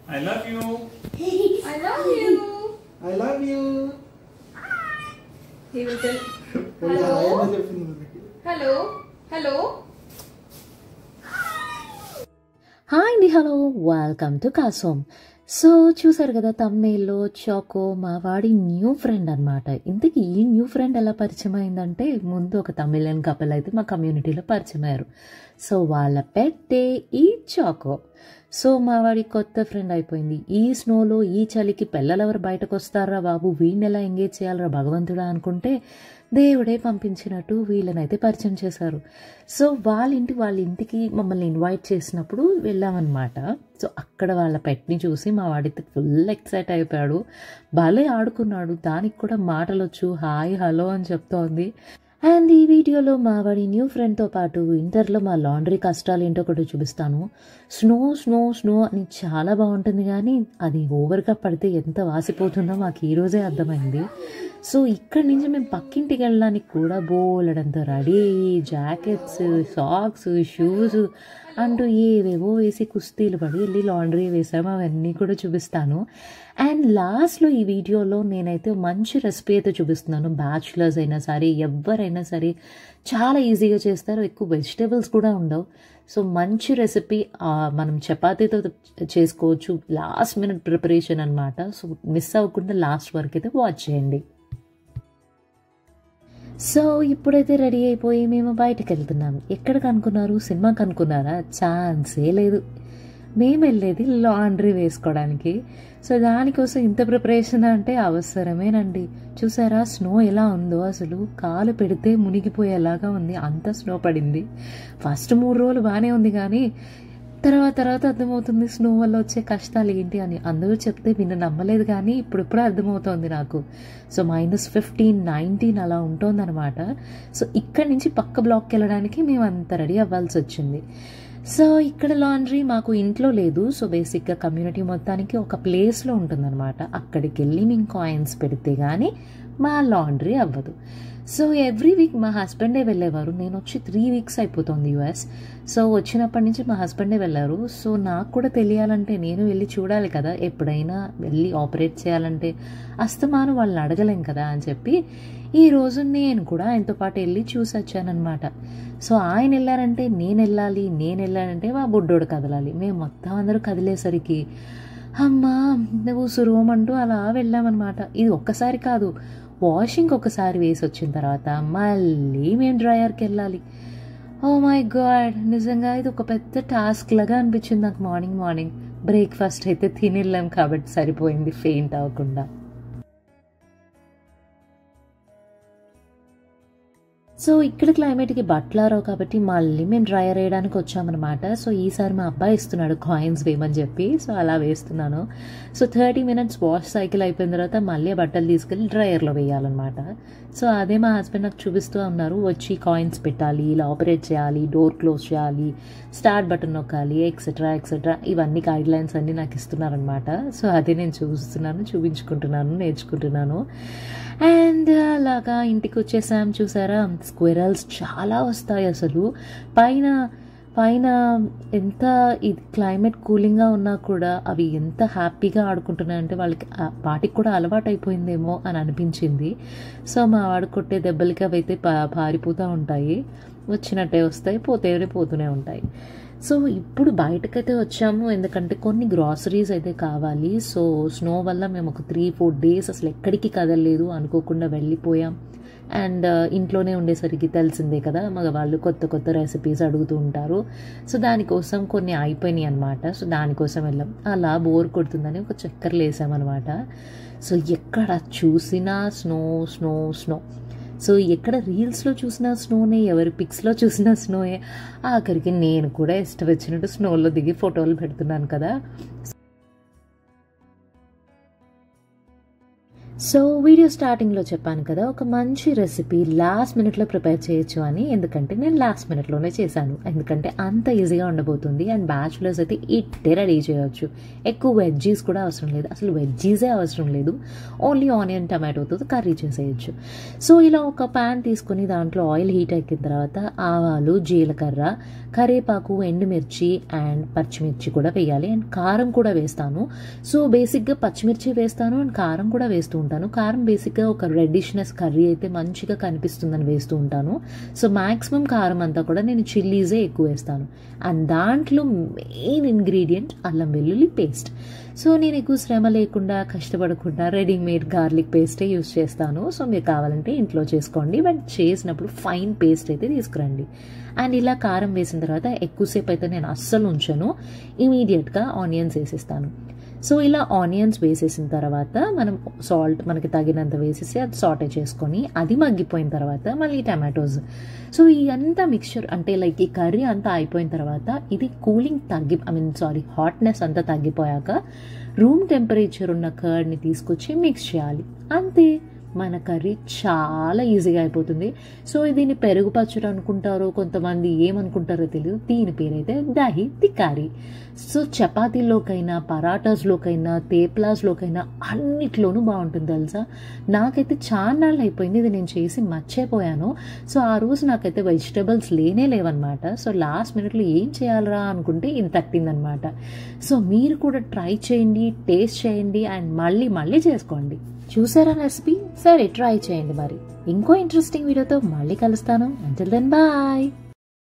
I love you. I love you. I love you. He will tell. Hello. Hello. Hello. Hi అండి, hello, welcome to కాసోమ్. So చూసారు కదా తమ్నేల్లో choco మా వాడి new friend అనమాట. ఇంతకీ ఈ న్యూ ఫ్రెండ్ ఎలా పరిచయం అయిందంటే, ముందు ఒక తమిళన్ కపుల్ అయితే మా కమ్యూనిటీలో పరిచయం అయ్యారు. సో వాళ్ళ పెట్టే ఈ చాకో. సో మా వాడి కొత్త ఫ్రెండ్ అయిపోయింది. ఈ స్నోలో ఈ చలికి పిల్లలెవరు బయటకు వస్తారా బాబు, వీడిని ఎలా ఎంగేజ్ చేయాలరా భగవంతుడా అనుకుంటే దేవుడే పంపించినట్టు వీళ్ళనైతే పరిచయం చేశారు. సో వాళ్ళ ఇంటికి మమ్మల్ని ఇన్వైట్ చేసినప్పుడు వెళ్ళామన్నమాట. సో అక్కడ వాళ్ళ పెట్ని చూసి మా వాడితే ఫుల్ ఎక్సైట్ అయిపోయాడు. భలే ఆడుకున్నాడు. దానికి కూడా మాటలు వచ్చు, హాయ్ హలో అని చెప్తోంది. అండ్ ఈ వీడియోలో మా వాడి న్యూ ఫ్రెండ్తో పాటు ఇంటర్లో మా లాండ్రీ కష్టాలు ఏంటో కూడా చూపిస్తాను. స్నో స్నో స్నో అని చాలా బాగుంటుంది, కానీ అది ఓవర్గా పడితే ఎంత వాసిపోతుందో మాకు ఈరోజే అర్థమైంది. సో ఇక్కడి నుంచి మేము పక్కింటికి వెళ్ళడానికి కూడా బోలెడంత రెడీ అయ్యి జాకెట్స్, సాక్స్, షూస్ అంటూ ఏవేవో వేసి కుస్తీలు పడి వెళ్ళి లాండ్రీ వేసాము. అవన్నీ కూడా చూపిస్తాను. అండ్ లాస్ట్లో ఈ వీడియోలో నేనైతే మంచి రెసిపీ అయితే చూపిస్తున్నాను. బ్యాచులర్స్ అయినా సరే ఎవరైనా సరే చాలా ఈజీగా చేస్తారు, ఎక్కువ వెజిటేబుల్స్ కూడా ఉండవు. సో మంచి రెసిపీ మనం చపాతీతో చేసుకోవచ్చు. లాస్ట్ మినిట్ ప్రిపరేషన్ అనమాట. సో మిస్ అవ్వకుండా లాస్ట్ వరకు అయితే వాచ్ చేయండి. సో ఇప్పుడైతే రెడీ అయిపోయి మేము బయటకు వెళ్తున్నాం. ఎక్కడికి అనుకున్నారు? సినిమాకి అనుకున్నారా? ఛాన్సే లేదు. మేము వెళ్ళేది లాండ్రీ వేసుకోవడానికి. సో దానికోసం ఇంత ప్రిపరేషన్ అంటే అవసరమేనండి. చూసారా స్నో ఎలా ఉందో, అసలు కాలు పెడితే మునిగిపోయేలాగా ఉంది, అంత స్నో పడింది. ఫస్ట్ 3 రోజులు బాగానే ఉంది, కానీ తర్వాత అర్థమవుతుంది స్నో వల్ల వచ్చే కష్టాలు ఏంటి అని. అందరూ చెప్తే విన్న నమ్మలేదు, కానీ ఇప్పుడిప్పుడే అర్థమవుతోంది నాకు. సో -15, 19 అలా ఉంటుందన్నమాట. సో ఇక్కడి నుంచి పక్క బ్లాక్కి వెళ్ళడానికి మేము అంత రెడీ అవ్వాల్సి వచ్చింది. సో ఇక్కడ లాండ్రీ మాకు ఇంట్లో లేదు. సో బేసిక్గా కమ్యూనిటీ మొత్తానికి ఒక ప్లేస్లో ఉంటుందన్నమాట. అక్కడికి వెళ్ళి మేము కాయిన్స్ పెడితే కానీ మా లాండ్రీ అవ్వదు. సో ఎవ్రీ వీక్ మా హస్బెండే వెళ్ళేవారు. నేను వచ్చి 3 వీక్స్ అయిపోతుంది యుఎస్. సో వచ్చినప్పటి నుంచి మా హస్బెండే వెళ్ళారు. సో నాకు కూడా తెలియాలంటే నేను వెళ్ళి చూడాలి కదా, ఎప్పుడైనా వెళ్ళి ఆపరేట్ చేయాలంటే అస్తమాను వాళ్ళని అడగలేం కదా అని చెప్పి ఈరోజు నేను కూడా ఆయనతో పాటు వెళ్ళి చూసి వచ్చానమాట. సో ఆయన వెళ్ళారంటే నేను వెళ్ళాలంటే మా బుడ్డోడు కదలాలి. మేము మొత్తం అందరూ కదిలేసరికి అమ్మా ఉసురోమంటూ అలా వెళ్ళామన్నమాట. ఇది ఒక్కసారి కాదు, వాషింగ్ ఒకసారి వేసి వచ్చిన తర్వాత మళ్ళీ మేము డ్రయర్కి వెళ్ళాలి. ఓ మై గాడ్, నిజంగా ఇది ఒక పెద్ద టాస్క్ లాగా అనిపించింది నాకు. మార్నింగ్ బ్రేక్ఫాస్ట్ అయితే తినేళ్ళాం కాబట్టి సరిపోయింది ఫెయింట్ అవ్వకుండా. సో ఇక్కడ క్లైమేట్కి బట్టలారావు కాబట్టి మళ్ళీ మేము డ్రైయర్ వేయడానికి వచ్చామన్నమాట. సో ఈసారి మా అబ్బాయి ఇస్తున్నాడు కాయిన్స్ వేయమని చెప్పి. సో అలా వేస్తున్నాను. సో 30 minutes వాష్ సైకిల్ అయిపోయిన తర్వాత మళ్ళీ బట్టలు తీసుకెళ్ళి డ్రైయర్లో వేయాలన్నమాట. సో అదే మా హస్బెండ్ నాకు చూపిస్తూ ఉన్నారు. వచ్చి కాయిన్స్ పెట్టాలి, ఇలా ఆపరేట్ చేయాలి, డోర్ క్లోజ్ చేయాలి, స్టార్ట్ బటన్ నొక్కాలి, ఎక్సెట్రా ఇవన్నీ గైడ్ లైన్స్ అన్నీ నాకు ఇస్తున్నారనమాట. సో అదే నేను చూపించుకుంటున్నాను, నేర్చుకుంటున్నాను. అండ్ అలాగా ఇంటికి వచ్చేసాం. చూసారా స్క్విరల్స్ చాలా వస్తాయి అసలు. పైన ఎంత ఇది క్లైమేట్ కూలింగ్గా ఉన్నా కూడా అవి ఎంత హ్యాపీగా ఆడుకుంటున్నాయంటే వాటికి కూడా అలవాటు అయిపోయిందేమో అని అనిపించింది. సో మా వాడు కొట్టే దెబ్బలకి అవి అయితే పారిపోతూ ఉంటాయి, వచ్చినట్టే వస్తాయి, పోతూనే ఉంటాయి. సో ఇప్పుడు బయటకైతే వచ్చాము, ఎందుకంటే కొన్ని గ్రాసరీస్ అయితే కావాలి. సో స్నో వల్ల మేము ఒక 3-4 days అసలు ఎక్కడికి కదలలేదు, అనుకోకుండా వెళ్ళిపోయాం. అండ్ ఇంట్లోనే ఉండేసరికి తెలిసిందే కదా, మగవాళ్ళు కొత్త రెసిపీస్ అడుగుతూ ఉంటారు. సో దానికోసం కొన్ని అయిపోయినాయి అనమాట. సో దానికోసం వెళ్ళాం. అలా బోర్ కొడుతుందని ఒక చక్కర్లు వేసామన్నమాట. సో ఎక్కడ చూసినా స్నో. సో ఎక్కడ రీల్స్లో చూసినా స్నోనే, ఎవరి పిక్స్లో చూసినా స్నోయే. ఆఖరికి నేను కూడా ఇష్టం వచ్చినట్టు స్నోలో దిగి ఫోటోలు పెడుతున్నాను కదా. సో వీడియో స్టార్టింగ్లో చెప్పాను కదా, ఒక మంచి రెసిపీ లాస్ట్ మినిట్లో ప్రిపేర్ చేయొచ్చు అని. ఎందుకంటే నేను లాస్ట్ మినిట్లోనే చేశాను, ఎందుకంటే అంత ఈజీగా ఉండబోతుంది. అండ్ బ్యాచులర్స్ అయితే ఇట్టే రెడీ చేయొచ్చు. ఎక్కువ వెజ్జీస్ కూడా అవసరం లేదు, అసలు వెజ్జీసే అవసరం లేదు. ఓన్లీ ఆనియన్ టమాటోతో కర్రీ చేసేయచ్చు. సో ఇలా ఒక ప్యాన్ తీసుకొని దాంట్లో ఆయిల్ హీట్ ఎక్కిన తర్వాత ఆవాలు, జీలకర్ర, కరివేపాకు, ఎండుమిర్చి అండ్ పచ్చిమిర్చి కూడా వేయాలి. అండ్ కారం కూడా వేస్తాను. సో బేసిక్గా పచ్చిమిర్చి వేస్తాను అండ్ కారం కూడా వేస్తూ ఉంటాను. కారం బేసిక్గా ఒక రెడ్డిష్నెస్ కర్రీ అయితే మంచిగా కనిపిస్తుందని వేస్తూ ఉంటాను. సో మ్యాక్సిమం కారం అంతా కూడా నేను చిల్లీసే ఎక్కువ వేస్తాను. అండ్ దాంట్లో మెయిన్ ఇంగ్రీడియంట్ అల్లం వెల్లుల్లి పేస్ట్. సో నేను ఎక్కువ శ్రమ లేకుండా కష్టపడకుండా రెడీమేడ్ గార్లిక్ పేస్టే యూజ్ చేస్తాను. సో మీరు కావాలంటే ఇంట్లో చేసుకోండి, బట్ చేసినప్పుడు ఫైన్ పేస్ట్ అయితే తీసుకురండి. అండ్ ఇలా కారం వేసిన తర్వాత ఎక్కువసేపు అయితే నేను అస్సలు ఉంచను, ఇమీడియట్గా ఆనియన్స్ వేసేస్తాను. సో ఇలా ఆనియన్స్ వేసేసిన తర్వాత మనం సాల్ట్ మనకి తగినంత వేసేసి అది సాటే చేసుకొని అది మగ్గిపోయిన తర్వాత మళ్ళీ టమాటోస్. సో ఈ అంతా మిక్చర్ అంటే లైక్ ఈ కర్రీ అంతా అయిపోయిన తర్వాత ఇది కూలింగ్ హాట్నెస్ అంతా తగ్గిపోయాక రూమ్ టెంపరేచర్ ఉన్న కర్డ్ని తీసుకొచ్చి మిక్స్ చేయాలి. అంతే, మన కర్రీ చాలా ఈజీగా అయిపోతుంది. సో దీన్ని పెరుగు పచ్చడి అనుకుంటారో, కొంతమంది ఏమనుకుంటారో తెలియదు, దీని పేరైతే దహి తికారీ. సో చపాతీలోకైనా, పరాటాస్లోకైనా, తేప్లాస్లోకైనా అన్నిట్లోనూ బాగుంటుంది తెలుసా. నాకైతే చాలా నాళ్ళు అయిపోయింది ఇది నేను చేసి మర్చిపోయాను. సో ఆ రోజు నాకైతే వెజిటేబుల్స్ లేవన్నమాట. సో లాస్ట్ మినిట్లో ఏం చేయాలరా అనుకుంటే ఇది తట్టిందనమాట. సో మీరు కూడా ట్రై చేయండి, టేస్ట్ చేయండి అండ్ మళ్ళీ చేసుకోండి. చూసారా రెసిపీ? సరే ట్రై చేయండి. మరి ఇంకో ఇంట్రెస్టింగ్ వీడియోతో మళ్ళీ కలుస్తాను. Until then bye.